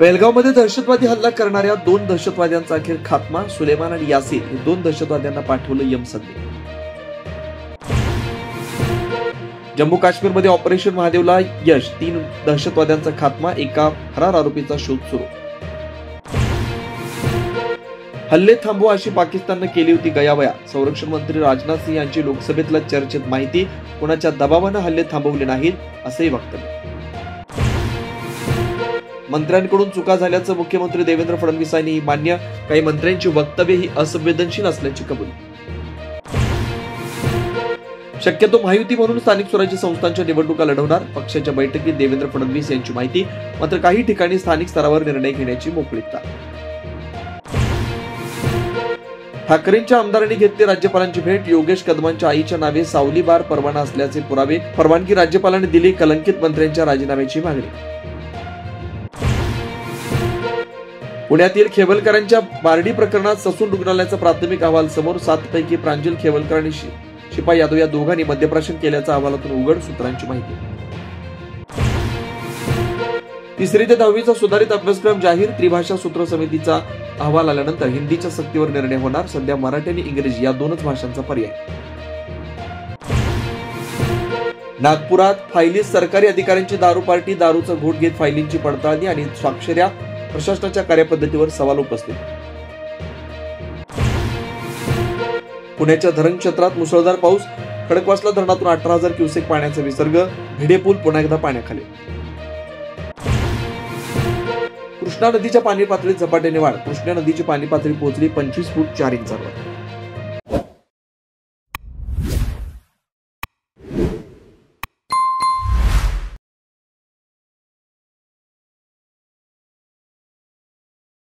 पेहलगावमध्ये दहशतवादी हल्ला करणाऱ्या 2 दहशतवाद्यांचा अखेर खात्मा. सुलेमान आणि यासीर हे 2 दहशतवाद्यांना पाठवलं यमसंदेश. जम्मू काश्मीरमध्ये ऑपरेशन महादेवला यश. 3 दहशतवाद्यांचा खात्मा. एका फरार आरोपीचा शोध सुरू. हल्ले थांबवा अशी पाकिस्तानने केली होती गयावया. संरक्षण मंत्री राजनाथ सिंह यांची लोकसभेतल्या चर्चेत माहिती. कोणाच्या दबावानं हल्ले थांबवले नाहीत असंही वक्तव्य. मंत्र्यांकडून चुका झाल्याचं मुख्यमंत्री देवेंद्र फडणवीस यांनी मान्य. काही मंत्र्यांची वक्तव्य ही असंवेदनशील असल्याची कबुली. शक्यतो महायुती म्हणून स्थानिक स्वराज्य संस्थांच्या निवडणुका लढवणार. पक्षाच्या बैठकीत देवेंद्र फडणवीस यांची माहिती. मात्र काही ठिकाणी स्थानिक स्तरावर निर्णय घेण्याची मोकळीकता. ठाकरेंच्या आमदारांनी घेतली राज्यपालांची भेट. योगेश कदमांच्या आईच्या नावे सावली बार परवाना असल्याचे पुरावे. परवानगी राज्यपालांनी दिली. कलंकित मंत्र्यांच्या राजीनाम्याची मागणी. पुण्यातील खेवलकरांच्या बार्डी प्रकरणात ससून रुग्णालयाचा प्राथमिक अहवाल समोर. 7 पैकी प्रांजल खेवलकर आणि शिपाई यादव या दोघांनी मद्यप्राशन केल्याचा अहवालातून उघड. सूत्रांची माहिती. 3री ते 10वीचा सुधारित अभ्यासक्रम जाहीर. त्रिभाषा सूत्र समितीचा अहवाल आल्यानंतर हिंदीच्या सक्तीवर निर्णय होणार. सध्या मराठी आणि इंग्रजी या 2च भाषांचा पर्याय. नागपुरात फायलीत सरकारी अधिकाऱ्यांची दारू पार्टी. दारूचा घोट घेत फायलींची पडताळणी आणि स्वाक्षऱ्या. प्रशासनाच्या कार्यपद्धतीवर सवाल उपस्थित. पुण्याच्या धरण क्षेत्रात मुसळधार पाऊस. खडकवासला धरणातून 18,000 क्युसेक पाण्याचा विसर्ग. भिडे पूल पुन्हा एकदा पाण्याखाली. कृष्णा नदीच्या पाणी पातळीत झपाट्याने वाढ. कृष्णा नदीची पाणी पातळी पोहोचली 25 फूट 4 इंचांवर.